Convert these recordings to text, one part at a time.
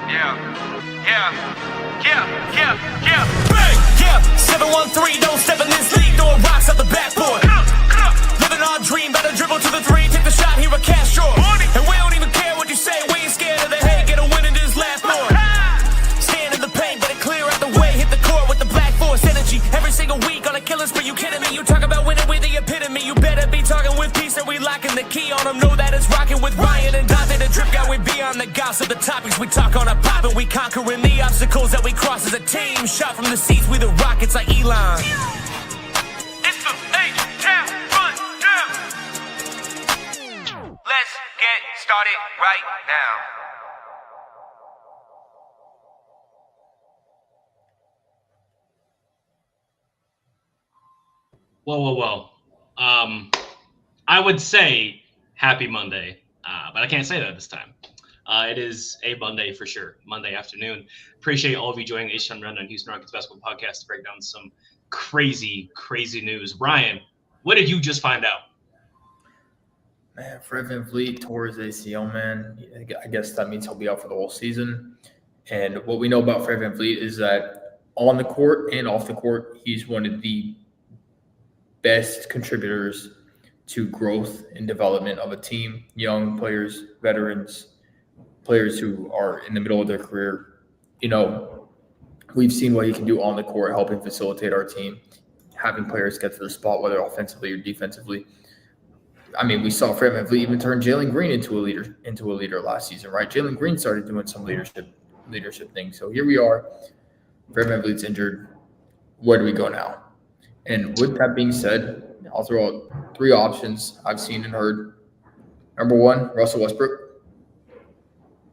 Bang! Yeah, 713, don't step in this league, throwing rocks out the backboard. Living our dream, better dribble to the three, take the shot, here a cash drawer. And we don't even care what you say, we ain't scared of the hate, get a win in this last board. Stand in the paint, better clear out the way, hit the court with the black force energy. Every single week on a killing spree, you kidding me? You talk about winning with the epitome, you better be talking with peace and we locking the key on them. Know that it's rocking with Ryan and Donte, the drip guy, we beyond the gossip, the topics we talk on a pop and we conquering the obstacles that we cross as a team. Shot from the seats, we the Rockets like Elon. It's the H-Town run down. Let's get started right now. Whoa. I would say happy Monday, but I can't say that this time. It is a Monday for sure, Monday afternoon. Appreciate all of you joining the H-Town Rundown Houston Rockets basketball podcast to break down some crazy news. Ryan, what did you just find out? Man, Fred Vanvleet tore his ACL, man. I guess that means he'll be out for the whole season. And what we know about Fred Vanvleet is that on the court and off the court, he's one of the best contributors to growth and development of a team. Young players, veterans, players who are in the middle of their career. You know, we've seen what he can do on the court, helping facilitate our team, having players get to their spot, whether offensively or defensively. I mean, we saw Fred VanVleet even turn Jalen Green into a leader last season, right? Jalen Green started doing some leadership things. So here we are. Fred VanVleet's injured. Where do we go now? And with that being said, I'll throw out three options I've seen and heard. Number one, Russell Westbrook.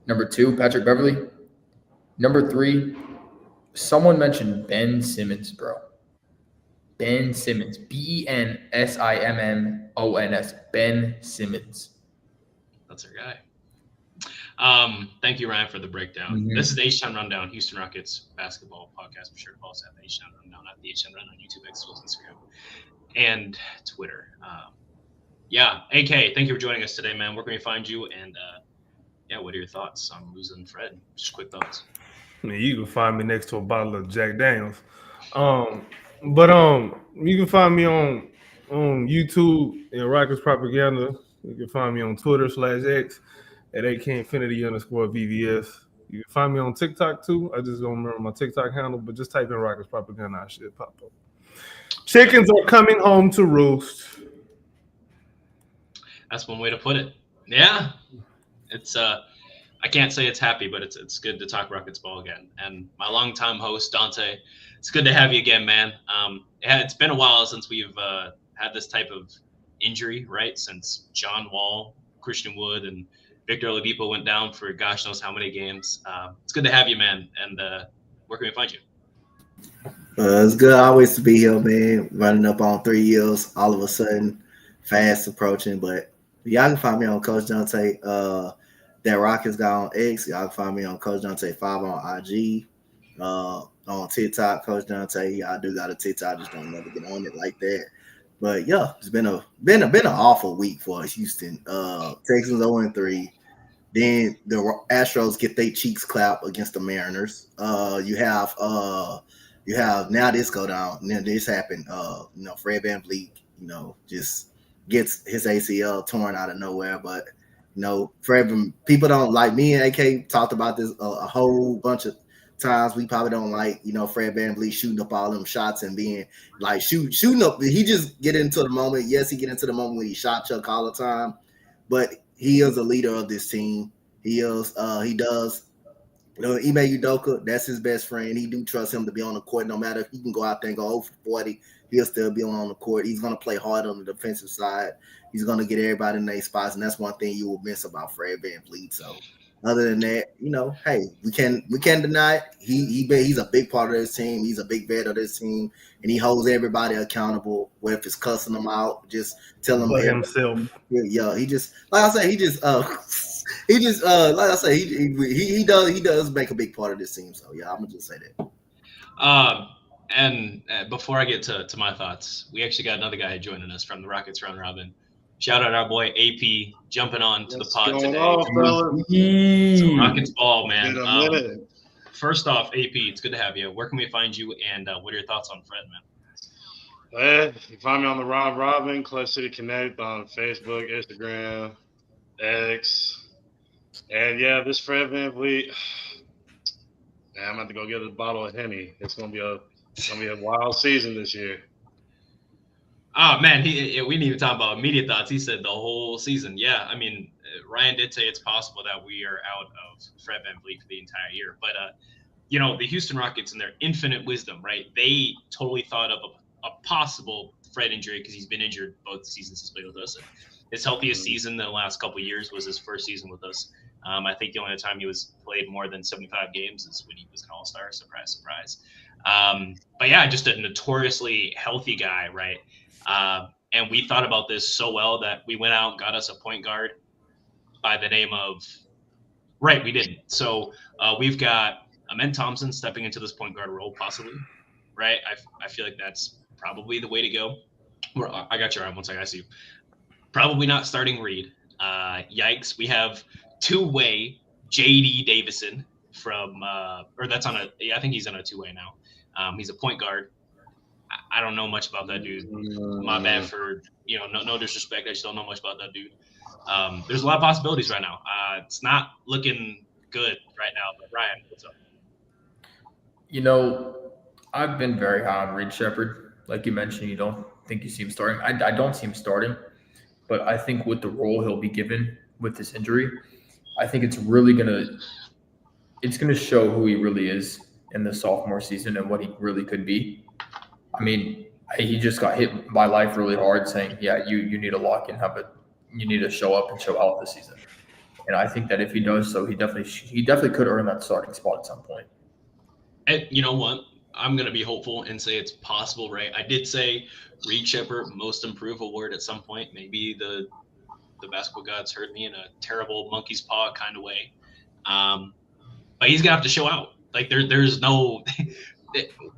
Number two, Patrick Beverley. Number three, someone mentioned Ben Simmons, bro. Ben Simmons. BenSimmons. Ben Simmons. That's our guy. Thank you, Ryan, for the breakdown. Mm-hmm. This is the H-Town Rundown, Houston Rockets basketball podcast. Be sure to follow us at the H-Town Rundown, at the H-Town Rundown, YouTube, X, Instagram, and Twitter. AK, thank you for joining us today, man. Where can we find you? And what are your thoughts on losing Fred? Just quick thoughts. I mean, you can find me next to a bottle of Jack Daniels. You can find me on YouTube and Rockets Propaganda. You can find me on Twitter /X at AKinfinity_VVS. You can find me on TikTok too. I just don't remember my TikTok handle, but just type in Rockets Propaganda. I should pop up. Chickens are coming home to roost. That's one way to put it. Yeah. It's I can't say it's happy, but it's good to talk Rockets ball again. And my longtime host, Donte, it's good to have you again, man. It's been a while since we've had this type of injury, right? Since John Wall, Christian Wood, and Victor Oladipo went down for gosh knows how many games. It's good to have you, man. And where can we find you? It's good always to be here, man. Running up on 3 years, all of a sudden, fast approaching. But y'all can find me on Coach Donte. That Rockets guy on X. Y'all can find me on Coach Donte 5 on IG. On TikTok, Coach Donte. Y'all do got a TikTok. I just don't never get on it like that. But yeah, it's been an awful week for Houston. Texans 0-3. Then the Astros get their cheeks clapped against the Mariners. You have now this go down. Now this happened. Fred VanVleet, just gets his ACL torn out of nowhere. But Fred, people don't like me and AK talked about this a whole bunch of times. We probably don't like, Fred VanVleet shooting up all them shots and being like shooting up. He just get into the moment. Yes, he get into the moment when he shot Chuck all the time, but he is a leader of this team. He is. He does. Ime Udoka, that's his best friend. He do trust him to be on the court. No matter if he can go out there and go 0 for 40, he'll still be on the court. He's going to play hard on the defensive side. He's going to get everybody in their spots, and that's one thing you will miss about Fred VanVleet. So, other than that, hey, we can't deny it. He's a big part of this team. He's a big vet of this team, and he holds everybody accountable. Whether it's cussing them out, just telling them himself. Yeah, he just like I said, he does make a big part of this team. So yeah, I'm gonna just say that. And before I get to my thoughts, we actually got another guy joining us from the Rockets round robin. Shout out our boy AP jumping on to the pod What's going today. on, fellas? So Rockets ball, man. Been a minute. First off, AP, it's good to have you. Where can we find you, and what are your thoughts on Fred, man? You find me on the Rob Robin, Clutch City Connect on Facebook, Instagram, X. And yeah, this Fred Vanvleet. Man, I'm about to go get a bottle of Henny. It's gonna be a wild season this year. Oh man, we didn't even talk about immediate thoughts. He said the whole season. Yeah, I mean, Ryan did say it's possible that we are out of Fred VanVleet for the entire year. But you know, the Houston Rockets, in their infinite wisdom, right? They totally thought of a possible Fred injury because he's been injured both seasons he's played with us. His healthiest season in the last couple of years was his first season with us. I think the only time he was played more than 75 games is when he was an All-Star. Surprise, surprise. But yeah, just a notoriously healthy guy, right? And we thought about this so well that we went out and got us a point guard by the name of – right, we didn't. So we've got Amen Thompson stepping into this point guard role possibly, right? I feel like that's probably the way to go. I got your arm one second. I see you. Probably not starting Reed. Yikes. We have two-way J.D. Davison from or that's on a – I think he's on a two-way now. He's a point guard. I don't know much about that dude. My bad for, you know, no disrespect. I just don't know much about that dude. There's a lot of possibilities right now. It's not looking good right now. But Ryan, what's up? You know, I've been very high on Reed Shepherd. Like you mentioned, you don't think you see him starting. I don't see him starting, but I think with the role he'll be given with this injury, I think it's gonna show who he really is in the sophomore season and what he really could be. I mean, he just got hit by life really hard, saying, "Yeah, you need to lock in, you need to show up and show out this season." And I think that if he does so, he definitely could earn that starting spot at some point. And you know what? I'm gonna be hopeful and say it's possible, right? I did say Reed Shepherd Most Improved Award at some point. Maybe the basketball gods heard me in a terrible monkey's paw kind of way. But he's gonna have to show out. Like there's no.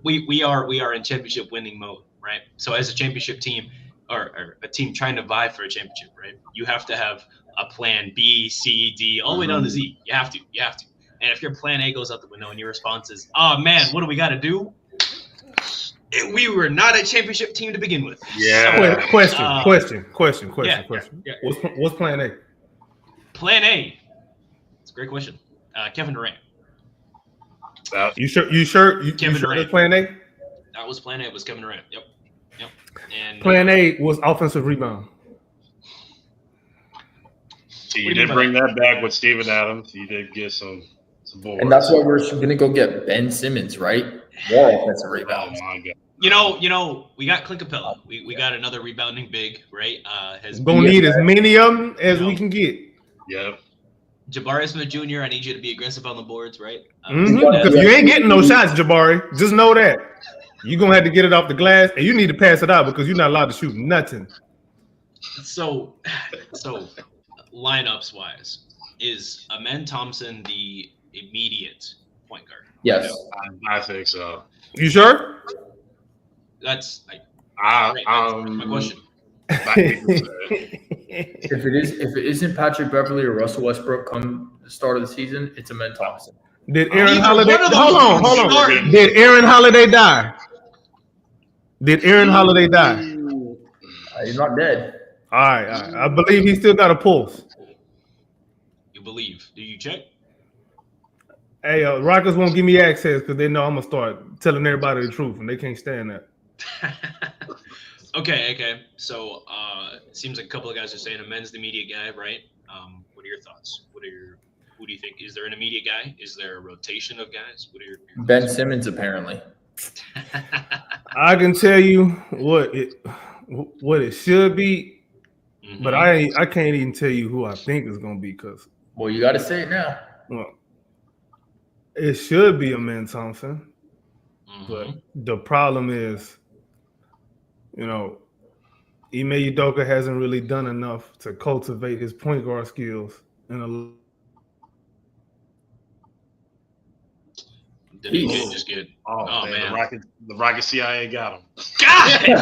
We are in championship winning mode, right? So as a championship team or a team trying to vie for a championship, right? You have to have a plan B, C, D, all the way down to Z. You have to. And if your plan A goes out the window and your response is, "Oh man, what do we got to do?" We were not a championship team to begin with. Yeah. Question. Yeah. What's plan A? Plan A. It's a great question. Kevin Durant. You sure? You sure that's plan A? That was plan A. It was Kevin Durant. Yep. And Plan A was offensive rebound. You did bring that back with Steven Adams. You did get some boards. And that's why we're going to go get Ben Simmons, right? More offensive Oh rebounds. my God. You know, we got Clint Capella. We got another rebounding big, right? Gonna need as many of them as we can get. Yep. Jabari Smith Jr., I need you to be aggressive on the boards, right? Because you ain't getting no shots, Jabari. Just know that. You're going to have to get it off the glass, and you need to pass it out because you're not allowed to shoot nothing. So lineups wise, is Amen Thompson the immediate point guard? Yes. I think so. You sure? That's I my question. If it isn't Patrick Beverly or Russell Westbrook come the start of the season, it's Amen Thompson. Did Aaron Either Holiday? one of those Hold on. starting. Did Aaron Holiday die? He's not dead. All right. I believe he still got a pulse. You believe? Do you check? Hey, Rockets won't give me access because they know I'm gonna start telling everybody the truth, and they can't stand that. Okay. So it seems like a couple of guys are saying Amen's the immediate guy, right? What are your thoughts? Who do you think? Is there an immediate guy? Is there a rotation of guys? What are your Ben Simmons, apparently. I can tell you what it should be, but I can't even tell you who I think is gonna be because Well, you got to say it now. It should be Amen Thompson, but the problem is, Ime Udoka hasn't really done enough to cultivate his point guard skills Did he just get? Oh man, the Rocket CIA got him. Got him.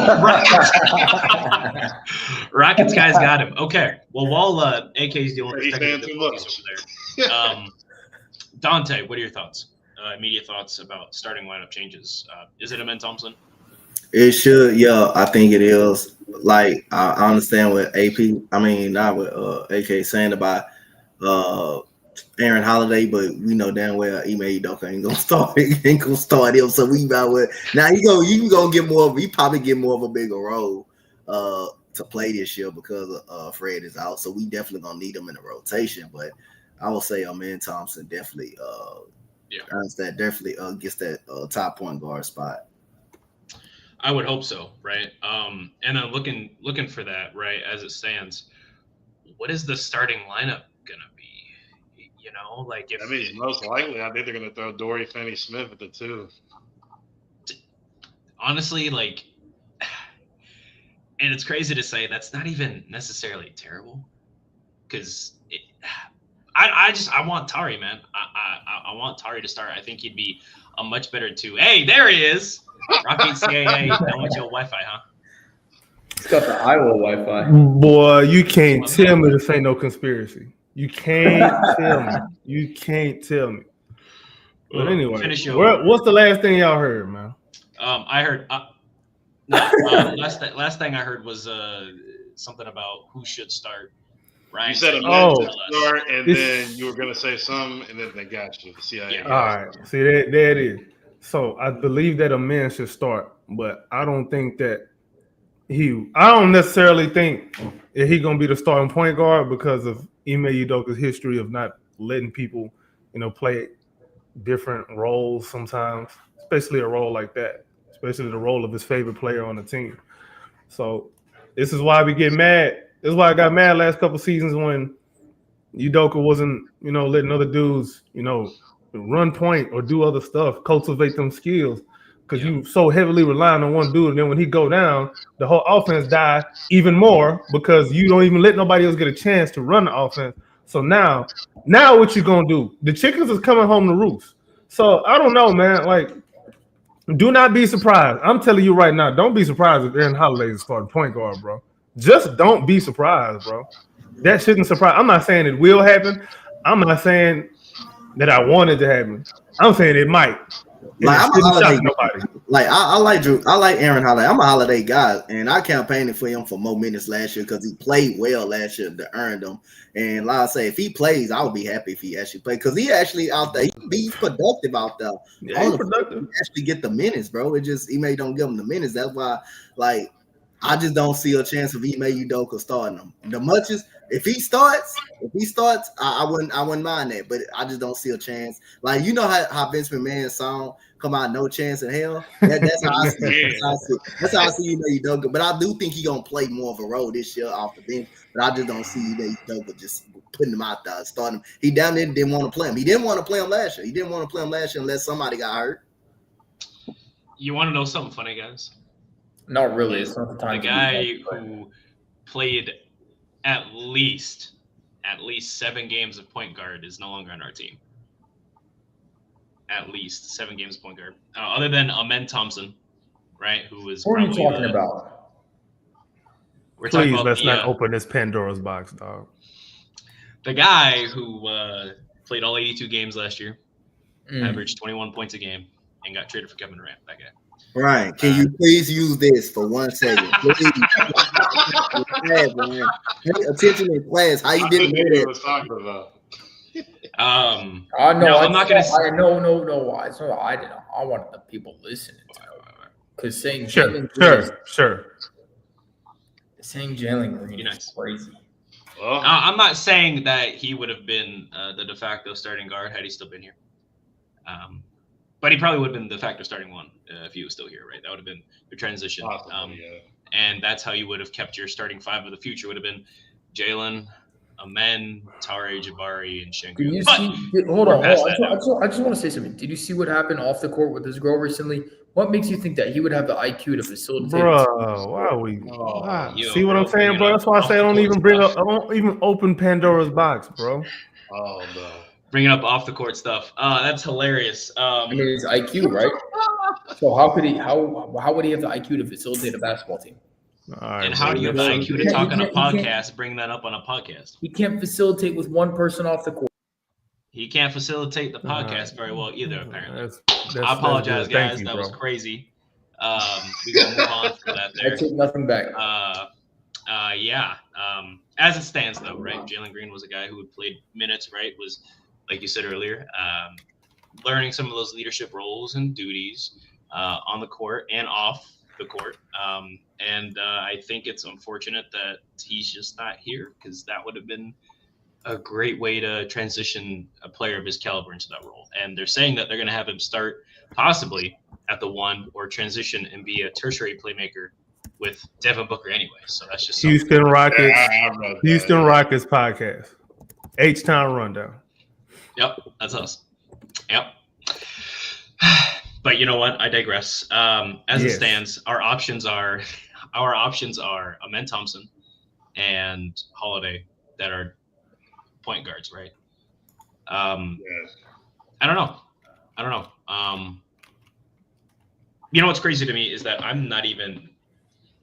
Rockets guys got him. Okay. Well, while AK's dealing with He's saying technical too difficulties much. over there, Donte, what are your thoughts? Immediate thoughts about starting lineup changes. Is it Amen Thompson? It should, yeah, I think it is. Like I understand what not what AK saying about Aaron Holiday, but we know damn well Ime Udoka ain't gonna start him. So we about what now you gonna get more of he probably get more of a bigger role to play this year because Fred is out. So we definitely gonna need him in the rotation. But I will say Amen Thompson definitely gets that top point guard spot. I would hope so, right? And I'm looking for that, right? As it stands, what is the starting lineup gonna be? You know, like if I mean, most likely, I think they're gonna throw Dory Finney-Smith at the 2. Honestly, like, and it's crazy to say that's not even necessarily terrible, because I want Tari, man. I want Tari to start. I think he'd be a much better 2. Hey, there he is. Rocky CAA, don't want your Wi-Fi, huh? It's got the Iowa Wi-Fi. Boy, you can't tell me this ain't no conspiracy. You can't tell me. You can't tell me. But anyway, what's the last thing y'all heard, man? I heard. Last thing I heard was something about who should start. Ryan, you said Amen should start, and then you were gonna say something, and then they got you. The CIA. Yeah. All right. See, there it is. So I believe that Amen should start, but I don't think that I don't necessarily think that he's gonna be the starting point guard because of Ime Udoka's history of not letting people, play different roles sometimes, especially a role like that, especially the role of his favorite player on the team. So this is why we get mad. This is why I got mad last couple seasons when Udoka wasn't, letting other dudes, run point or do other stuff, cultivate them skills, because you so heavily relying on one dude, and then when he go down, the whole offense die even more because you don't even let nobody else get a chance to run the offense. So now what you gonna do? The chickens is coming home to roost. So I don't know, man. Like, do not be surprised. I'm telling you right now, don't be surprised if Aaron Holiday is starting point guard, bro. Just don't be surprised, bro. That shouldn't surprise. I'm not saying it will happen. I'm not saying that I want it to happen. I'm saying it might. Like I'm a Holiday guy. Like I like Drew. I like Aaron Holiday. I'm a Holiday guy, and I campaigned for him for more minutes last year because he played well last year to earn them. And like I say, if he plays, I would be happy if he actually played because he actually out there. He's productive out there. Yeah, he's productive. He actually get the minutes, bro. It just Ime don't give him the minutes. That's why, like, I just don't see a chance of Ime Udoka starting him. The much as if he starts, I wouldn't mind that, but I just don't see a chance. Like, you know how Vince McMahon's song come out, no chance in hell. That's how I see. That's how I see Ime Udoka. But I do think he's gonna play more of a role this year off the bench. But I just don't see Ime Udoka just putting him out there, starting him. He down there didn't want to play him. He didn't want to play him last year. He didn't want to play him last year unless somebody got hurt. You want to know something funny, guys? Not really. It's not the time. The guy who played at least 7 games of point guard is no longer on our team. At least 7 games of point guard. Other than Amen Thompson, right? Who was What are you talking about? We're talking about let's not open this Pandora's box, dog. The guy who played all 82 games last year, averaged 21 points a game, and got traded for Kevin Durant. That guy. Ryan, can you please use this for 1 second? Please. Pay attention in class. How you didn't know that? Was talking about. No, I'm not gonna. No. I didn't. I wanted the people listening to because saying Sure. saying Jalen Green Nice. is crazy. Well, I'm not saying that he would have been the de facto starting guard had he still been here. But he probably would have been the de facto starting one if he was still here, right? That would have been the transition. And that's how you would have kept your starting 5 of the future. Would have been Jalen, Amen, Tari, Jabari, and Shengu. Did you see? Hold on. I just want to say something. Did you see what happened off the court with this girl recently? What makes you think that he would have the IQ to facilitate? Bro, why are we? See what I'm saying, bro? That's why I say I don't even open Pandora's box, bro. Oh no. bringing up off the court stuff. That's hilarious. I mean, it's IQ, right? So how would he have the IQ to facilitate a basketball team? All right, and how do you have the bro. IQ to talk on a podcast, bring that up on a podcast? He can't facilitate with one person off the court. He can't facilitate the podcast very well either, apparently. That's I apologize, good. Thank guys. you, That bro. was crazy. We got to move on from that I there. take nothing back. Yeah. As it stands, though, right? Jalen Green was a guy who had played minutes, right? Was, like you said earlier, learning some of those leadership roles and duties on the court and off the court. And I think it's unfortunate that he's just not here, because that would have been a great way to transition a player of his caliber into that role. And they're saying that they're going to have him start possibly at the 1 or transition and be a tertiary playmaker with Devin Booker anyway. So that's just Houston Rockets. Yeah, Houston Rockets podcast. H-Town Rundown. Yep, that's us. Yep. But you know what? I digress. As it stands, our options are Amen Thompson and Holiday that are point guards, right? I don't know. You know what's crazy to me is that I'm not even.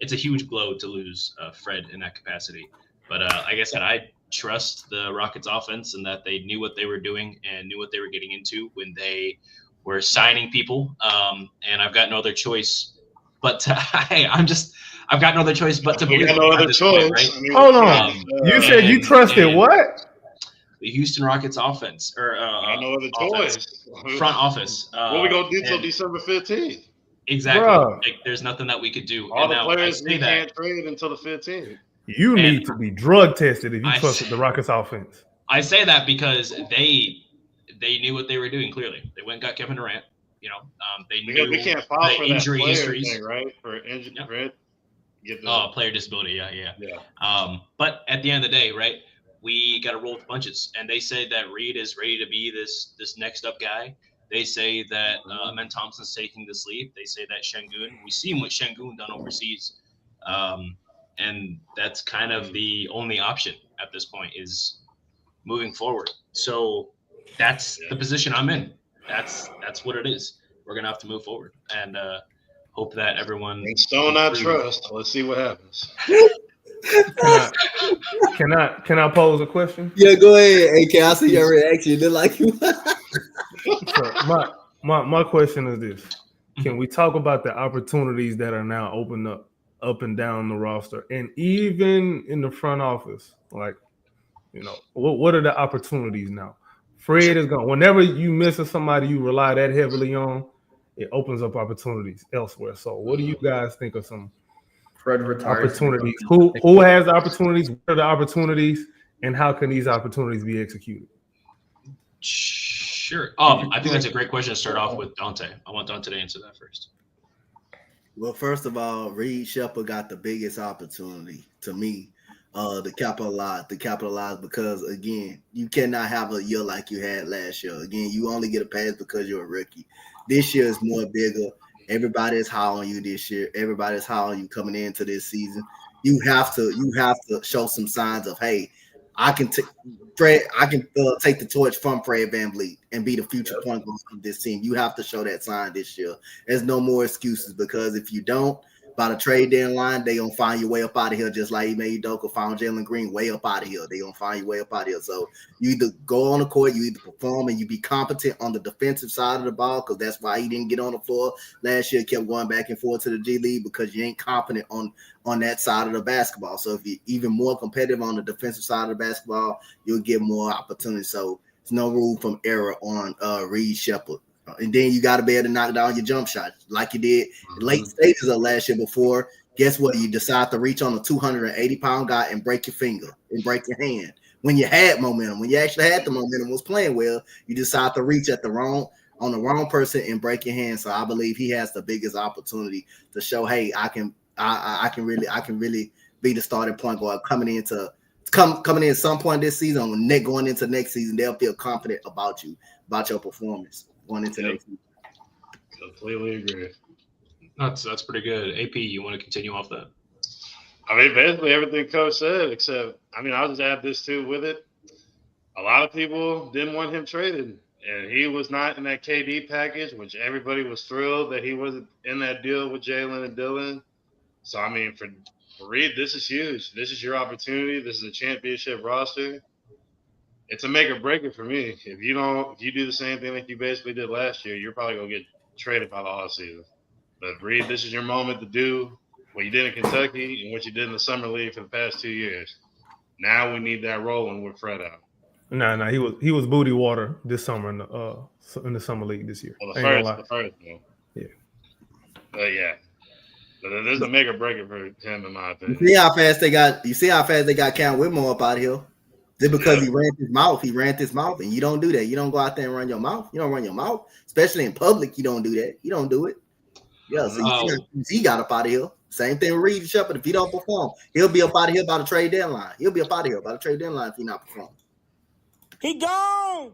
It's a huge blow to lose Fred in that capacity, but like I said, I trust the Rockets offense and that they knew what they were doing and knew what they were getting into when they were signing people. And I've got no other choice but to. I've got no other choice but to We believe. got no other choice. Point, right? I mean, Hold on. You said you trusted what? The Houston Rockets offense, or I know other offense, choice. front office. What we gonna do till and- December 15th? Exactly. Bruh. Like, there's nothing that we could do. All And the now, players I we say that. can't trade until the 15th. You need to be drug tested if you I trusted the Rockets offense. I say that because they knew what they were doing. Clearly, they went and got Kevin Durant. You know, they Because knew we can't file the for that injury player histories. thing, right? For injury, Yeah. right? Get the, Player disability. Yeah. yeah. But at the end of the day, right, we got to roll with the punches. And they say that Reed is ready to be this next up guy. They say that Amen Thompson's taking this lead. They say that Şengün, we've seen what Şengün done overseas. And that's kind of the only option at this point is moving forward. So that's the position I'm in. That's what it is. We're going to have to move forward and hope that everyone. And Stone, I trust. Let's see what happens. Can I pose a question? Yeah, go ahead. Hey, can I see your reaction? You look like you. So my question is this: can we talk about the opportunities that are now opened up and down the roster, and even in the front office? Like, you know, what are the opportunities now? Fred is gone. Whenever you miss somebody you rely that heavily on, it opens up opportunities elsewhere. So, what do you guys think of some Fred retires. opportunities? Who has the opportunities? What are the opportunities, and how can these opportunities be executed? Sure. I think that's a great question to start off with Donte. I want Donte to answer that first. Well, first of all, Reed Shepherd got the biggest opportunity to me to capitalize because, again, you cannot have a year like you had last year. Again, you only get a pass because you're a rookie. This year is more bigger. Everybody is high on you this year. Everybody is high on you coming into this season. You have to show some signs of, hey, I can take the torch from Fred Vanvleet and be the future point guard of this team. You have to show that sign this year. There's no more excuses because if you don't, by the trade deadline, they gonna find your way up out of here, just like Ime Udoka found Jalen Green way up out of here. They gonna find your way up out of here. So you either go on the court, you either perform and you be competent on the defensive side of the ball, because that's why he didn't get on the floor last year, kept going back and forth to the G League because you ain't competent on that side of the basketball. So if you're even more competitive on the defensive side of the basketball, you'll get more opportunities. So there's no room from error on Reed Shepherd. And then you got to be able to knock down your jump shot like you did in late stages of last year before. Guess what? You decide to reach on a 280-pound guy and break your finger and break your hand. When you had momentum, when you actually had the momentum, was playing well, you decide to reach on the wrong person and break your hand. So I believe he has the biggest opportunity to show, hey, I can really be the starting point guard coming in some point this season. When going into next season, they'll feel confident about you, about your performance. Going into next season. Completely agree. That's pretty good. AP, you want to continue off that? I mean, basically everything Coach said, except, I mean, I'll just add this too with it. a lot of people didn't want him traded, and he was not in that KD package, which everybody was thrilled that he wasn't in that deal with Jalen and Dylan. So I mean, for Reed, this is huge. This is your opportunity. This is a championship roster. It's a make or break it for me. If you do the same thing like you basically did last year, you're probably gonna get traded by the offseason. But Reed, this is your moment to do what you did in Kentucky and what you did in the summer league for the past 2 years. Now we need that rolling with Fred out. No, he was booty water this summer in the summer league this year. Well, the first one. Yeah. But yeah. But there's a make or break it for him, in my opinion. You see how fast they got Cam Whitmore up out of here? Just because he ran his mouth, and you don't do that. You don't go out there and run your mouth. You don't run your mouth, especially in public. You don't do that. You don't do it. Yeah, so he got up out of here. Same thing with Reed Shepard. If he don't perform, he'll be up out of here by the trade deadline. He'll be up out of here by the trade deadline if he not performing. He gone.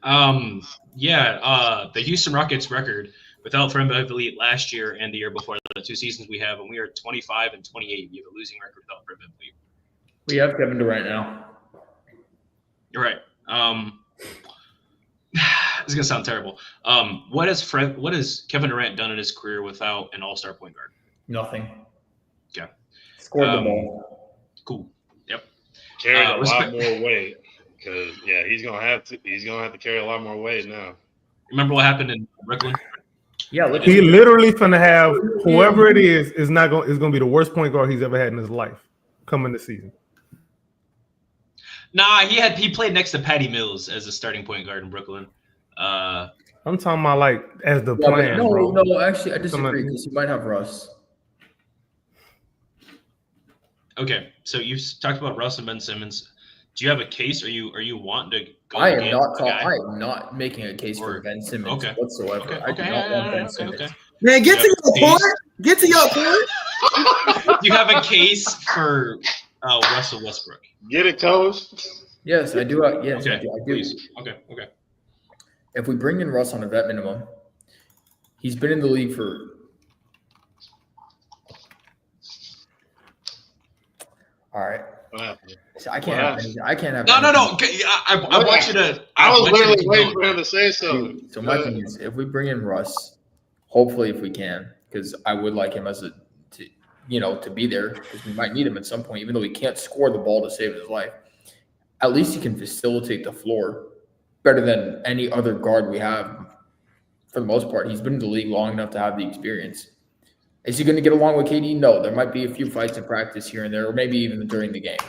The Houston Rockets record without Fred Vanvleet last year and the year before, the 2 seasons we have, and we are 25 and 28. We have a losing record without Fred Vanvleet. We have Kevin Durant now. You're right. This is gonna sound terrible. What has Kevin Durant done in his career without an all-star point guard? Nothing. Okay. Scored the ball. Cool. Yep. Carried a lot more weight because he's gonna have to carry a lot more weight now. Remember what happened in Brooklyn? Yeah, he literally finna have whoever it is gonna be the worst point guard he's ever had in his life coming this season. Nah, he played next to Patty Mills as a starting point guard in Brooklyn. I'm talking about like as the plan. No, actually, I disagree because you might have Russ. Okay, so you talked about Russ and Ben Simmons. Do you have a case? Are you wanting to go? I am not making a case for Ben Simmons whatsoever. I do not want Ben Simmons. Okay. Man, get to your point. Get to your point. You have a case for Russell Westbrook. Get it, coach. Yes, I do. Yes, okay, I do. Please. Okay. If we bring in Russ on a vet minimum, he's been in the league for. All right. So I can't have. No. I want you to. I was literally waiting for him to say something. So my thing is, if we bring in Russ, hopefully if we can, because I would like him to be there because we might need him at some point, even though he can't score the ball to save his life. At least he can facilitate the floor better than any other guard we have. For the most part, he's been in the league long enough to have the experience. Is he going to get along with KD? No. There might be a few fights in practice here and there, or maybe even during the game.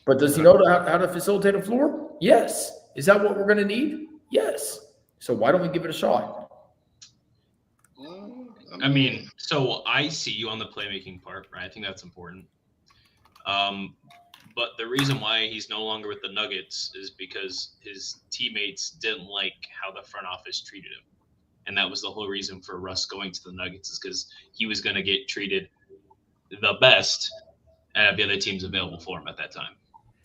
But does he know how to facilitate a floor? Yes. Is that what we're going to need? Yes. So why don't we give it a shot? I mean, so I see you on the playmaking part, right? I think that's important. But the reason why he's no longer with the Nuggets is because his teammates didn't like how the front office treated him. And that was the whole reason for Russ going to the Nuggets, is because he was going to get treated the best and have the other teams available for him at that time,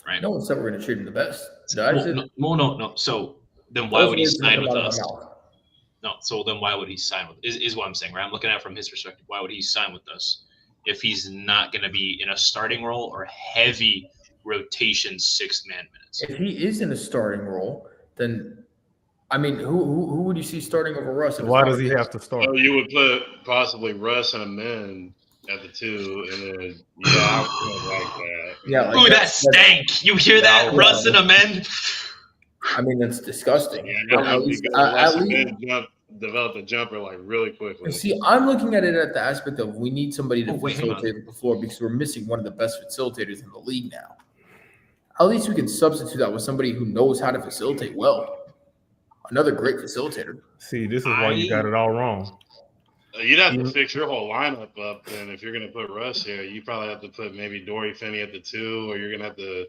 right? No one said we're going to treat him the best. No. So then why would he sign with us? No, so then why would he sign with is what I'm saying, right? I'm looking at it from his perspective. Why would he sign with us if he's not going to be in a starting role or heavy rotation 6-man minutes? If he is in a starting role, then I mean, who would you see starting over Russ? Why does he have to start? So you would put possibly Russ and Amen at the 2, and then I would like that. Yeah, ooh, that stank! You hear that, Russ and Amen? I mean, that's disgusting. Yeah, at least develop the jumper like really quickly. See, I'm looking at it at the aspect of we need somebody to facilitate the floor because we're missing one of the best facilitators in the league now. At least we can substitute that with somebody who knows how to facilitate well. Another great facilitator. See, this is why you got it all wrong. You'd have to fix your whole lineup up, and if you're going to put Russ here, you probably have to put maybe Dory Finney at the 2, or you're going to have to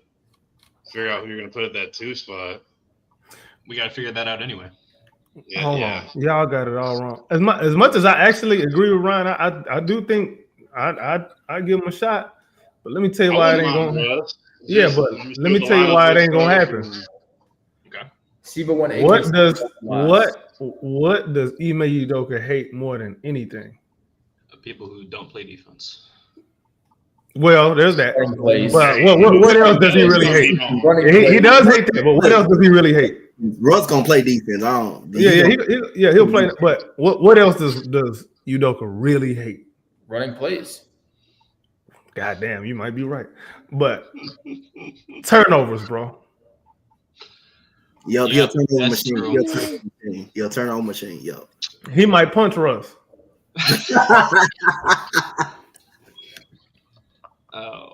figure out who you're going to put at that 2 spot. We got to figure that out anyway. Yeah, Hold on. Y'all got it all wrong. As much as I actually agree with Ryan, I do think I give him a shot. But let me tell you why it ain't going to happen. Yeah, but let me tell you why it ain't going to happen. Okay. What does Ime Udoka hate more than anything? People who don't play defense. Well, there's that. Running plays. But what else does he really hate? He does hate that, but what else does he really hate? Russ gonna play defense. I don't. He'll play. But what else does Udoka really hate? Running plays. God damn, you might be right. But turnovers, bro. Yo, Yeah, he'll turn over that's machine. true. He'll turn over machine. Yo. He might punch Russ. Oh,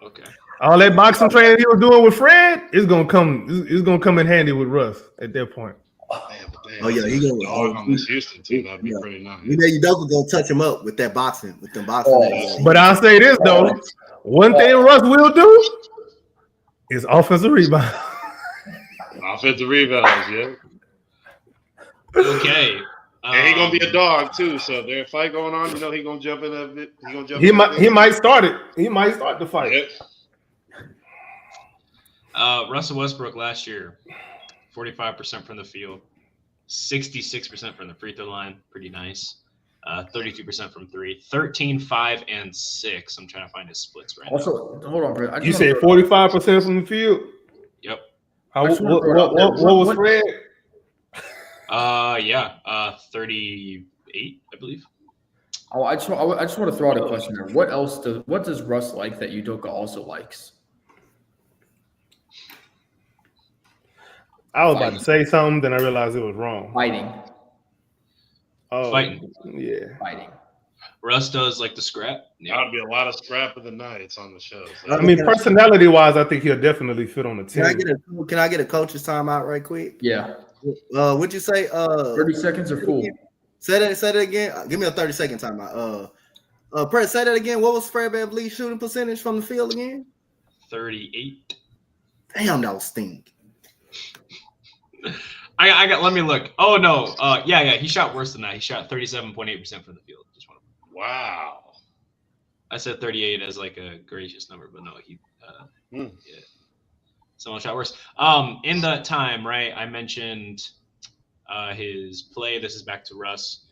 okay. All that boxing training he was doing with Fred is gonna come. It's gonna come in handy with Russ at that point. Oh yeah, he gonna dog on this Houston team. That'd be pretty nice. You know, Udoka gonna touch him up with that boxing, with them boxing. Oh. But I'll say this though: one thing Russ will do is offensive rebound. Offensive rebounds, yeah. Okay. And he gonna be a dog too. So if there's a fight going on, you know he gonna jump in a bit. He gonna jump. He might start it. He might start the fight. Yep. Russell Westbrook last year, 45% from the field, 66% from the free throw line, pretty nice. 32% from three, 13, 5, and 6. I'm trying to find his splits right now. Also, hold on, Brett. You said 45% from the field. Yep. What was Fred? 38, I believe. Oh, I just want to throw out a question there. What does Russ like that Udoka also likes? I was about to say something, then I realized it was wrong. Fighting. Oh, Fighting. Yeah. Fighting. Russ does like the scrap. Yeah. That'd be a lot of scrap of the nights on the show. So. I mean, personality-wise, I think he'll definitely fit on the team. Can I get a coach's timeout right quick? Yeah. What'd you say? 30 seconds or full. Say that again. Give me a 30-second timeout. Press, say that again. What was Fred VanVleet's shooting percentage from the field again? 38. Damn, that was stink. I got. Let me look. Oh no. Yeah. He shot worse than that. He shot 37.8% from the field. Just want to. Wow. I said 38 as like a gracious number, but no, he. Yeah. Someone shot worse. In that time, right? I mentioned his play. This is back to Russ.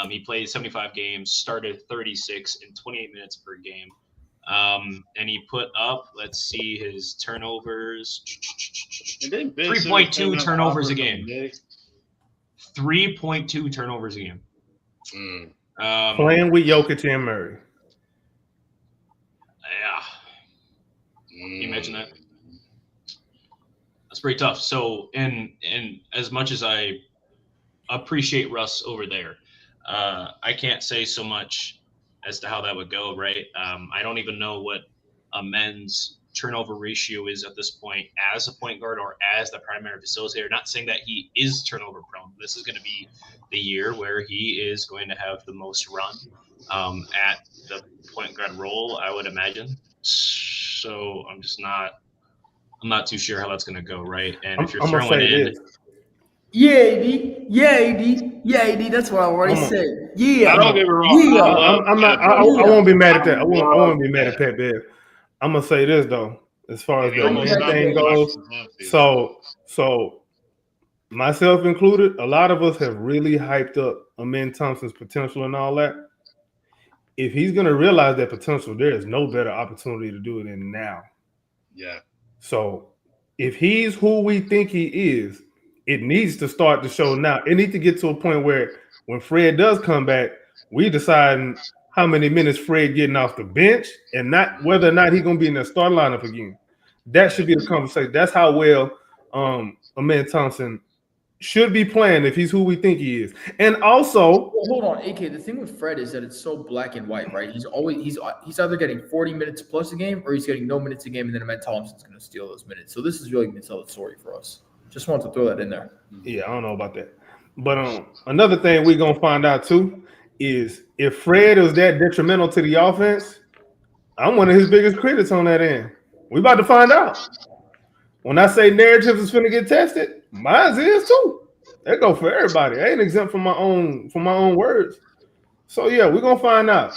He played 75 games, started 36 in 28 minutes per game. And he put up, let's see, his turnovers. 3.2 turnovers a game. 3.2 turnovers a game. Playing with Jokic and Murray. Yeah. Can you imagine that? That's pretty tough. So, and as much as I appreciate Russ over there, I can't say so much as to how that would go, right? I don't even know what a men's turnover ratio is at this point as a point guard or as the primary facilitator. Not saying that he is turnover prone. This is going to be the year where he is going to have the most run at the point guard role, I would imagine. So I'm not too sure how that's going to go, right? And if you're throwing in... Yeah, AD. Yeah, AD. That's what I already said. Yeah. I don't get me wrong. Yeah. I won't be mad at that. I won't be mad at Pat Bev. I'm gonna say this though, as far as the thing goes. So myself included, a lot of us have really hyped up Amen Thompson's potential and all that. If he's gonna realize that potential, there is no better opportunity to do it than now. Yeah. So if he's who we think he is, it needs to start to show now. It needs to get to a point where when Fred does come back, we deciding how many minutes Fred getting off the bench and not whether or not he's going to be in the start lineup again. That should be the conversation. That's how well Amen Thompson should be playing if he's who we think he is. And also, hold on, AK. The thing with Fred is that it's so black and white, right? He's either getting 40 minutes plus a game or he's getting no minutes a game, and then Amen Thompson's going to steal those minutes. So this is really going to tell the story for us. Just wanted to throw that in there. Yeah, I don't know about that. But another thing we're going to find out too is if Fred is that detrimental to the offense, I'm one of his biggest critics on that end. We about to find out. When I say narratives is finna get tested, mine is too. That go for everybody. I ain't exempt from my own words. So yeah, we're gonna find out.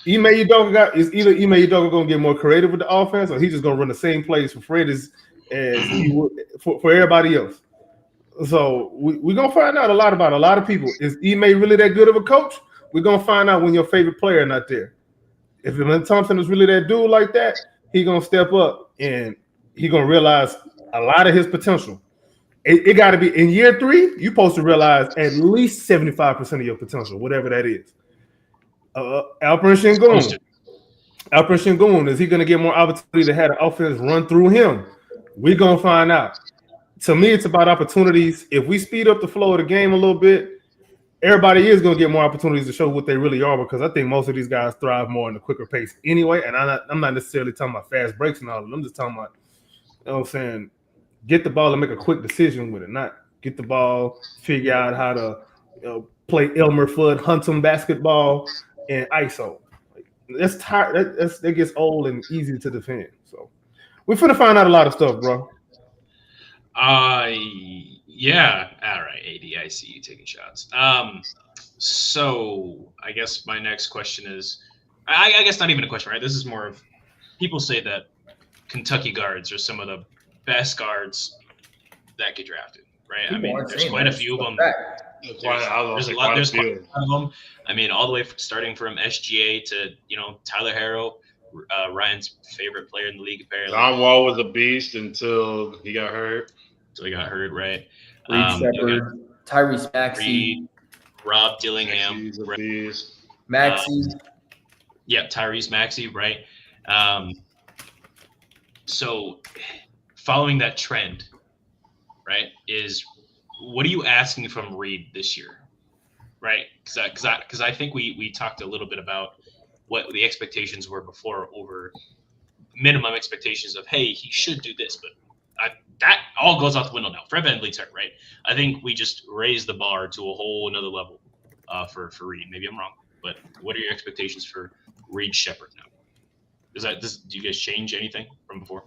Ime Udoka gonna get more creative with the offense, or he's just gonna run the same plays for Fred as he would for everybody else. So we're gonna find out a lot about a lot of people. Is Ime really that good of a coach? We're gonna find out when your favorite player not there. If Amen Thompson is really that dude like that, he gonna step up and he gonna realize a lot of his potential. It got to be in year 3. You're supposed to realize at least 75% of your potential, whatever that is. Alperen Sengun, is he gonna get more opportunity to have the offense run through him? We're gonna find out. To me, it's about opportunities. If we speed up the flow of the game a little bit, everybody is going to get more opportunities to show what they really are, because I think most of these guys thrive more in a quicker pace anyway. And I'm not necessarily talking about fast breaks and all of them. I'm just talking about, you know what I'm saying, get the ball and make a quick decision with it, not get the ball, figure out how to play Elmer Fudd, hunt some basketball, and ISO. That's tired. That gets old and easy to defend. So we're finna find out a lot of stuff, bro. Yeah. All right, AD, I see you taking shots. So I guess my next question is, I guess not even a question, right? This is more of, people say that Kentucky guards are some of the best guards that get drafted, right? I mean, there's quite a few of them. There's a lot of them. I mean, all the way starting from SGA to, Tyler Harrow, Ryan's favorite player in the league, apparently. John Wall was a beast until he got hurt. Right? Reed Shepherd, Tyrese Maxey, Rob Dillingham, Maxey. Tyrese Maxey, right? So following that trend, right, is what are you asking from Reed this year, right? Because I think we talked a little bit about what the expectations were before, over minimum expectations of, hey, he should do this, but that all goes out the window now. Fred VanVleet's hurt, right? I think we just raised the bar to a whole another level for Reed. Maybe I'm wrong, but what are your expectations for Reed Shepherd now? Do you guys change anything from before?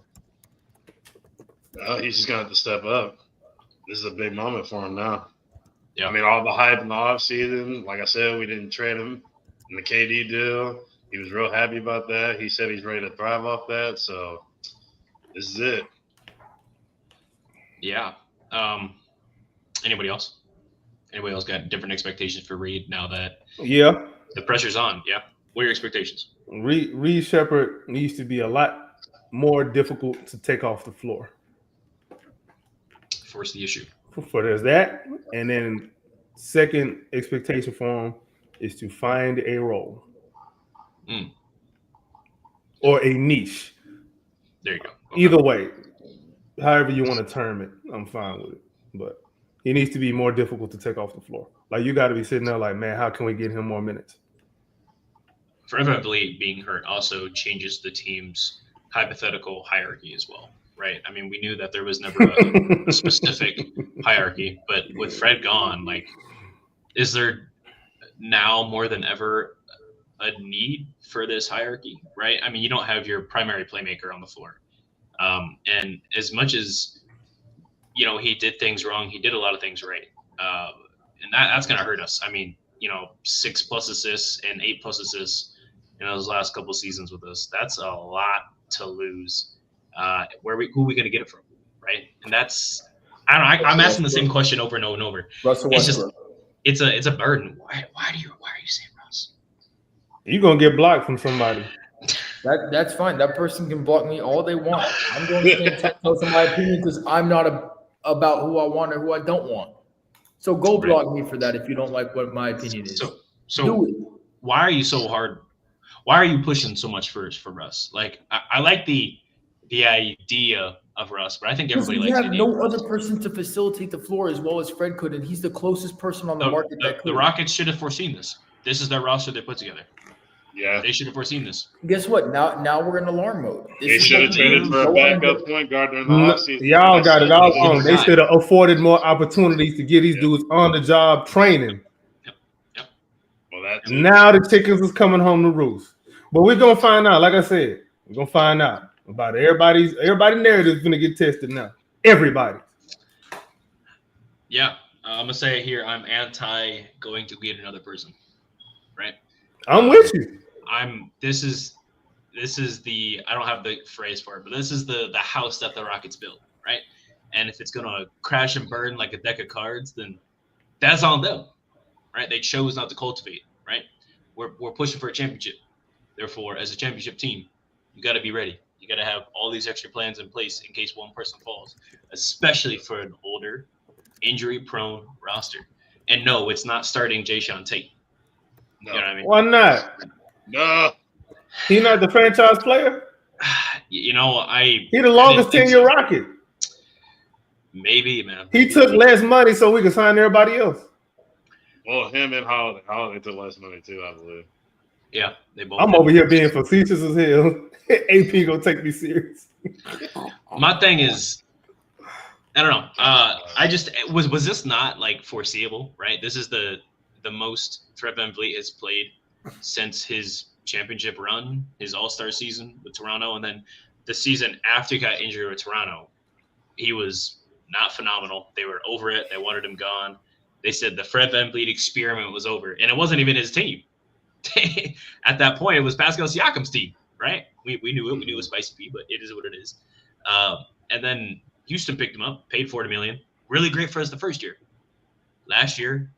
He's just gonna have to step up. This is a big moment for him now. Yeah. I mean, all the hype in the offseason, like I said, we didn't trade him in the KD deal. He was real happy about that. He said he's ready to thrive off that. So this is it. Yeah. Anybody else? Anybody else got different expectations for Reed now that the pressure's on? Yeah. What are your expectations? Reed Shepherd needs to be a lot more difficult to take off the floor. Force the issue. For there's that, and then second expectation for him is to find a role or a niche. There you go. Okay. Either way, however you want to term it, I'm fine with it. But he needs to be more difficult to take off the floor. Like, you got to be sitting there like, man, how can we get him more minutes? Fred VanVleet being hurt also changes the team's hypothetical hierarchy as well, right? I mean, we knew that there was never a specific hierarchy, but with Fred gone, like, is there now more than ever a need for this hierarchy, right? I mean, you don't have your primary playmaker on the floor. And as much as, he did things wrong, he did a lot of things right. And that's going to hurt us. I mean, 6+ assists and 8+ assists in those last couple of seasons with us. That's a lot to lose. Who are we going to get it from, right? And that's, I don't know. I'm asking the same question over and over and over. Russell Westbrook. It's a burden. Why are you saying Russ? You're gonna get blocked from somebody. That's fine. That person can block me all they want. I'm going to stand 10 toes in my opinion because I'm not about who I want or who I don't want. So go block me for that if you don't like what my opinion is. So do it. Why are you so hard? Why are you pushing so much for Russ? Like, I like the idea of Russ, but I think everybody likes it. We have no other person to facilitate the floor as well as Fred could, and he's the closest person on the market that could. The Rockets should have foreseen this. This is their roster they put together. Yeah. They should have foreseen this. Guess what? Now we're in alarm mode. They should have traded for a backup point guard during the offseason. Y'all got it all wrong. They should have afforded more opportunities to get these dudes on the job training. Yep. Well, that's now the chickens is coming home to roost. But we're gonna find out. Like I said, we're gonna find out about everybody's narrative is gonna get tested now. Everybody. Yeah. I'm gonna say it here. I'm anti going to get another person. Right. I'm with you. This is the, I don't have the phrase for it, but this is the house that the Rockets built, right? And if it's gonna crash and burn like a deck of cards, then that's on them, right? They chose not to cultivate, right? We're pushing for a championship. Therefore, as a championship team, you got to be ready. You got to have all these extra plans in place in case one person falls, especially for an older, injury-prone roster. And no, it's not starting Jayshawn Tate. No. You know what I mean? Why not? No. He not the franchise player. You know, He the longest tenure Rocket. Maybe, man. He took less money so we could sign everybody else. Well, him and Holiday. Holiday took less money too, I believe. Yeah, they both. I'm over here being facetious as hell. AP gonna take me serious. My thing is, I don't know. I just was this not like foreseeable, right? This is the most Fred VanVleet has played since his championship run, his All-Star season with Toronto, and then the season after he got injured with Toronto, he was not phenomenal. They were over it. They wanted him gone. They said the Fred VanVleet experiment was over, and it wasn't even his team. At that point, it was Pascal Siakam's team, right? We knew it. We knew it was Spicy P, but it is what it is. And then Houston picked him up, paid $40 million. Really great for us the first year. Last year,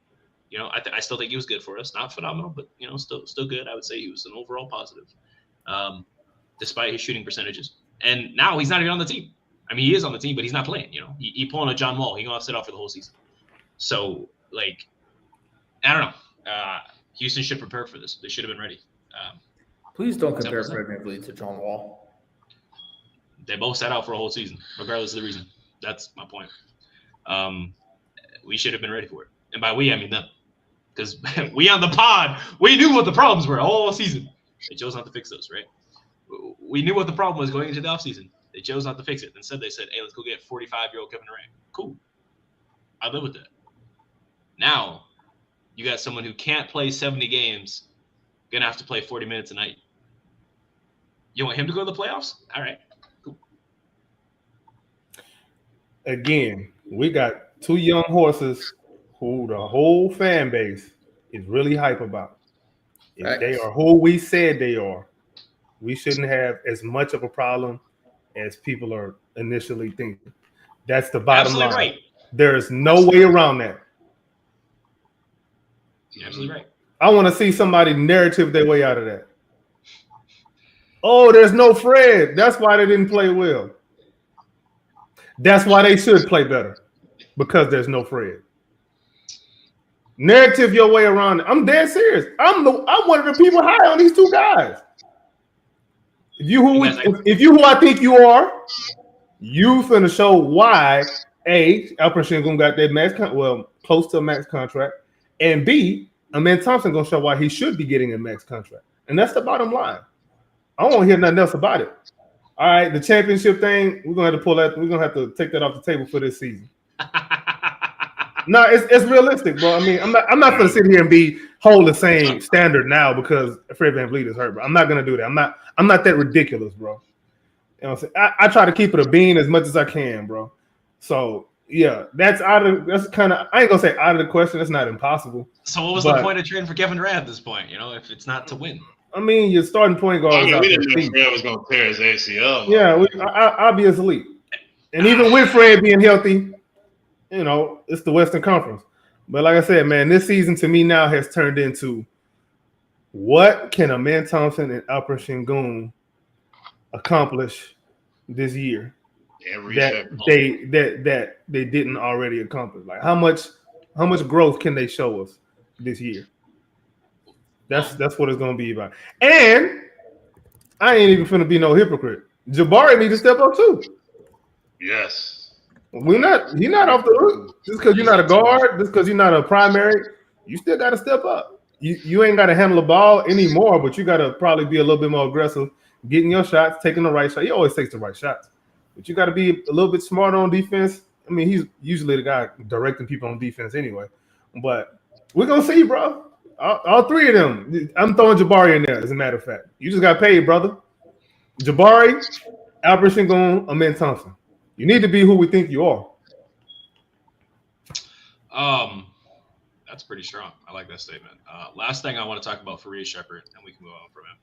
you know, I still think he was good for us. Not phenomenal, but you know, still good. I would say he was an overall positive, despite his shooting percentages. And now he's not even on the team. I mean, he is on the team, but he's not playing. You know, he pulling a John Wall. He's gonna sit out for the whole season. So, like, I don't know. Houston should prepare for this. They should have been ready. Please don't compare Fred VanVleet to John Wall. They both sat out for a whole season, regardless of the reason. That's my point. We should have been ready for it. And by we, I mean them. Because we on the pod, we knew what the problems were all season. They chose not to fix those, right? We knew what the problem was going into the offseason. They chose not to fix it. Instead, they said, hey, let's go get 45-year-old Kevin Durant. Cool. I live with that. Now, you got someone who can't play 70 games, going to have to play 40 minutes a night. You want him to go to the playoffs? All right. Cool. Again, we got two young horses who the whole fan base is really hype about. If they are who we said they are, we shouldn't have as much of a problem as people are initially thinking. That's the bottom line. Right. There is no way around that. You're absolutely right. I want to see somebody narrative their way out of that. Oh, there's no Fred. That's why they didn't play well. That's why they should play better, because there's no Fred. Narrative your way around it. I'm dead serious. I'm one of the people high on these two guys. If you who I think you are, you finna show why A, Alperen Sengun got that max close to a max contract, and B, Amen Thompson gonna show why he should be getting a max contract. And that's the bottom line. I don't want to hear nothing else about it. All right, the championship thing, we're gonna have to pull that. We're gonna have to take that off the table for this season. No, it's realistic, bro. I mean, I'm not gonna sit here and hold the same standard now because Fred VanVleet is hurt, bro. I'm not gonna do that. I'm not that ridiculous, bro. You know what I'm saying? I try to keep it a bean as much as I can, bro. So yeah, that's kind of, I ain't gonna say out of the question. It's not impossible. So what was the point of trading for Kevin Durant at this point? You know, if it's not to win. I mean, your starting point guard. We didn't know Fred was gonna tear his ACL. Yeah, obviously. And even with Fred being healthy, you know, it's the Western Conference. But like I said, man, this season to me now has turned into what can Amen Thompson and Alperen Sengun accomplish this year that they didn't already accomplish? Like how much growth can they show us this year? That's what it's gonna be about. And I ain't even finna be no hypocrite. Jabari need to step up too. Yes. He's not off the roof. Just because you're not a guard, just because you're not a primary, you still got to step up. You ain't got to handle the ball anymore, but you got to probably be a little bit more aggressive, getting your shots, taking the right shot. He always takes the right shots, but you got to be a little bit smarter on defense. I mean, he's usually the guy directing people on defense anyway. But we're gonna see, bro. All three of them. I'm throwing Jabari in there, as a matter of fact. You just got paid, brother. Jabari, Alperen Sengun, Amen Thompson. You need to be who we think you are. That's pretty strong. I like that statement. Last thing I want to talk about for Reed Shepherd, and we can move on from him.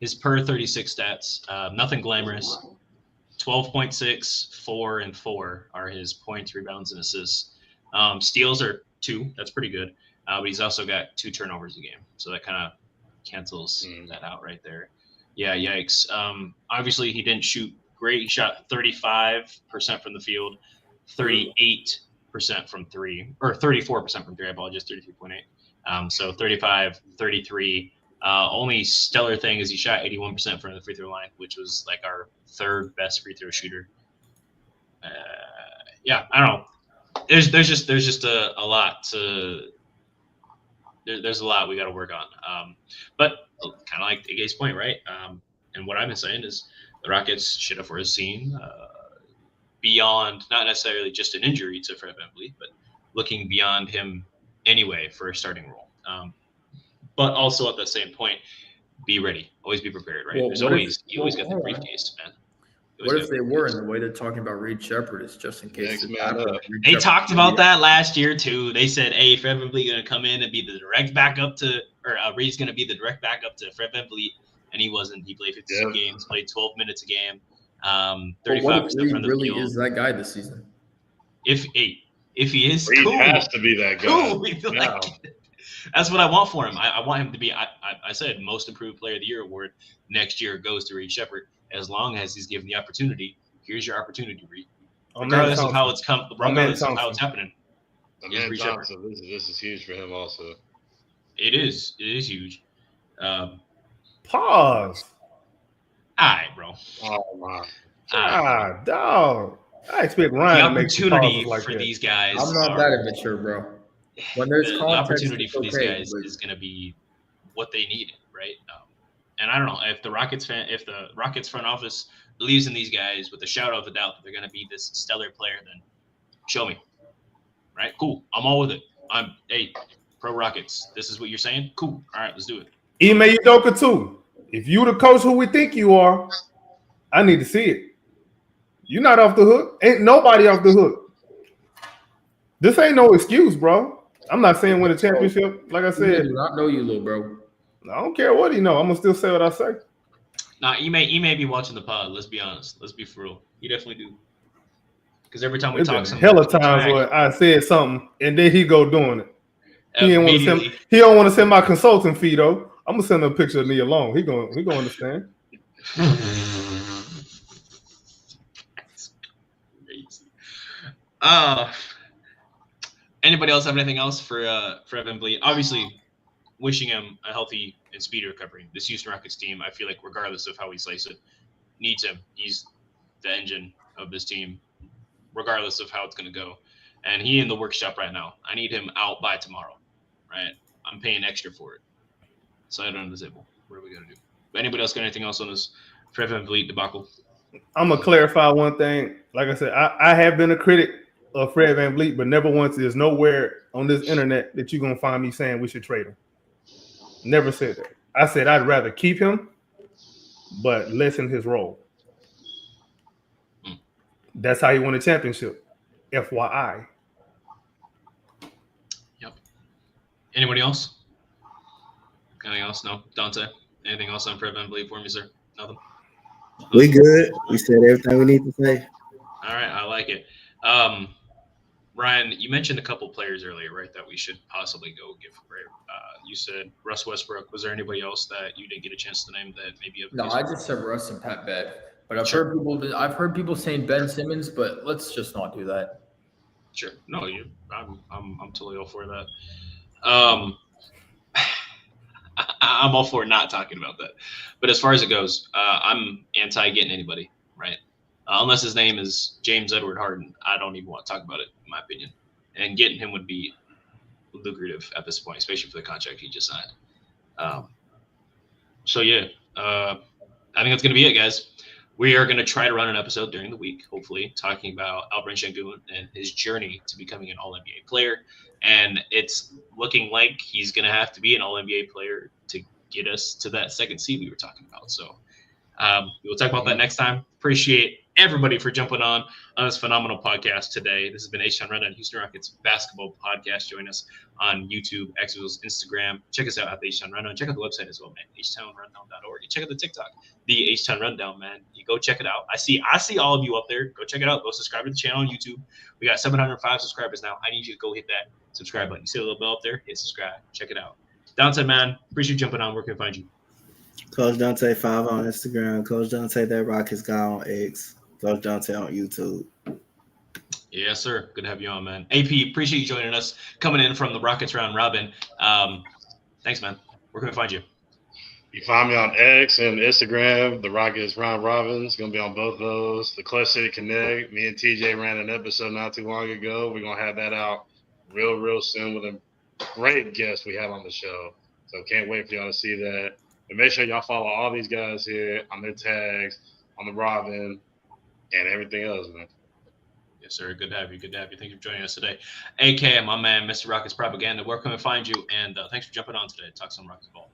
His per 36 stats, nothing glamorous. 12.6, 4, and 4 are his points, rebounds, and assists. Steals are 2. That's pretty good. But he's also got 2 turnovers a game. So that kind of cancels that out right there. Yeah, yikes. Obviously, he didn't shoot great. He shot 35% from the field, 38% from three, or 34% from three. I apologize, 33.8. So 35, 33. Only stellar thing is he shot 81% from the free throw line, which was like our third best free throw shooter. Yeah, I don't know. There's just a lot to. There's a lot we got to work on. But kind of like Iga's point, right? And what I've been saying is the Rockets should have foreseen beyond, not necessarily just an injury to Fred Vanvleet, but looking beyond him anyway for a starting role. But also at the same point, be ready. Always be prepared, right? Well, You always got the briefcase, man. What if they were, and the way they're talking about Reed Shepherd is just in case Next it man happens. up. Reed They Shepherd- talked about that last year too. They said, "Hey, Fred VanVleet going to come in and be the direct backup to, or Reed's going to be the direct backup to Fred VanVleet," and he wasn't. He played 52 games, played 12 minutes a game, But what if 35% Reed from the really field. is that guy this season? If he is, Reed cool. has to be that guy. Cool. We feel Yeah. like that's what I want for him. I want him to be. I said most improved player of the year award next year goes to Reed Shepherd as long as he's given the opportunity. Here's your opportunity, Reed. Regardless of how it's come, regardless of how it's happening. The Yes, man Reed Thompson, this is huge for him also. It is huge. Pause. All right, bro. Oh my. Dog. I expect The Ryan to make some opportunity pauses like for that. these guys. I'm not that immature, bro. When there's the context, opportunity it's for these okay, guys but- is going to be what they need, right? And I don't know if the Rockets front office believes in these guys with a shadow of a doubt that they're going to be this stellar player, then show me. Right? Cool. I'm all with it. Hey, pro Rockets. This is what you're saying? Cool. All right, let's do it. Ime Udoka too. If you the coach who we think you are, I need to see it. You're not off the hook. Ain't nobody off the hook. This ain't no excuse, bro. I'm not saying win a championship. Like I I said, do not know you, little bro. I don't care what he know. I'm gonna still say what I say. Nah, he may be watching the pod. Let's be honest. Let's be for real. He definitely do. Because every time we There's talk, been something hella times where I said something and then he go doing it. He don't want to send. immediately. He don't want to send my consulting fee though. I'm gonna send him a picture of me alone. He gonna understand. Anybody else have anything else for Fred VanVleet? Obviously, wishing him a healthy and speedy recovery. This Houston Rockets team, I feel like, regardless of how we slice it, needs him. He's the engine of this team, regardless of how it's going to go. And he in the workshop right now. I need him out by tomorrow, right? I'm paying extra for it. So I don't disable. What are we going to do? But anybody else got anything else on this Fred VanVleet debacle? I'm gonna clarify one thing. Like I said, I have been a critic of Fred VanVleet, but never once is nowhere on this internet that you're gonna find me saying we should trade him. Never said that. I said I'd rather keep him, but lessen his role. That's how he won a championship. FYI. Yep. Anybody else? Anything else? No. Donte? Anything else on Fred VanVleet for me, sir? Nothing? We good. We said everything we need to say. All right. I like it. Ryan, you mentioned a couple players earlier, right, that we should possibly go give credit. You said Russ Westbrook. Was there anybody else that you didn't get a chance to name that maybe? No, I just said Russ and Pat Bev. But I've heard people saying Ben Simmons, but let's just not do that. Sure. No, I'm totally all for that. I'm all for not talking about that. But as far as it goes, I'm anti getting anybody, right? Unless his name is James Edward Harden, I don't even want to talk about it, in my opinion. And getting him would be lucrative at this point, especially for the contract he just signed. So yeah, I think that's gonna be it, guys. We are gonna try to run an episode during the week, hopefully, talking about Alperen Sengun and his journey to becoming an All-NBA player. And it's looking like he's gonna have to be an All-NBA player to get us to that second seed we were talking about. So we'll talk about that next time. Appreciate everybody for jumping on this phenomenal podcast today. This has been H-Town Rundown, Houston Rockets basketball podcast. Join us on YouTube, X's, Instagram. Check us out at the H-Town Rundown. Check out the website as well, man, htownrundown.org. And check out the TikTok, the H-Town Rundown, man. You go check it out. I see all of you up there. Go check it out. Go subscribe to the channel on YouTube. We got 705 subscribers now. I need you to go hit that subscribe button. You see a little bell up there? Hit subscribe. Check it out. Donte, man, appreciate you jumping on. Where can I find you? Coach Donte 5 on Instagram. Coach Donte That Rock is gone on X. Coach Donte on YouTube. Yes, sir. Good to have you on, man. AP, appreciate you joining us, coming in from the Rockets round robin. Thanks, man. Where can I find you? You can find me on X and Instagram. The Rockets round robins gonna be on both those. The Clutch City Connect. Me and TJ ran an episode not too long ago. We're gonna have that out real soon with a great guest we have on the show. So can't wait for y'all to see that. But make sure y'all follow all these guys here on their tags, on the Robin, and everything else, man. Yes, sir. Good to have you. Good to have you. Thank you for joining us today. AK, my man, Mr. Rockets Propaganda. Where can I find you? And thanks for jumping on today to talk some Rockets ball.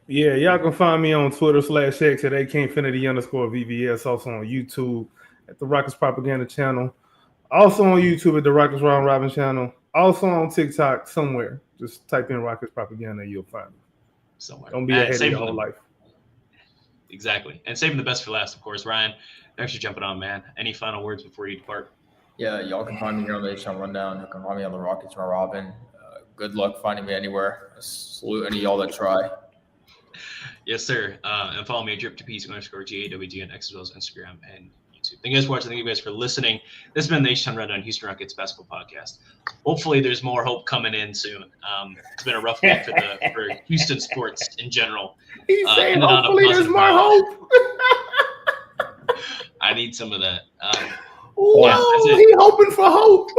Yeah, y'all can find me on Twitter /X at AKinfinity_VVS. Also on YouTube at the Rockets Propaganda channel. Also on YouTube at the Rockets Round Robin channel. Also on TikTok somewhere. Just type in Rockets Propaganda and you'll find me. Somewhere. Don't be ahead of your whole life. Exactly. And saving the best for last, of course. Ryan, thanks for jumping on, man. Any final words before you depart? Yeah, y'all can find me here on the H-Town Rundown. You can find me on the Rockets Round Robin. Good luck finding me anywhere. Salute any of y'all that try. Yes, sir. And follow me at drip2ps_GAWD on X as well as Instagram and YouTube. Thank you guys for watching. Thank you guys for listening. This has been the H-Town Rundown Houston Rockets basketball podcast. Hopefully, there's more hope coming in soon. It's been a rough week for Houston sports in general. He's saying hopefully there's more hope. I need some of that. Wow, he hoping for hope.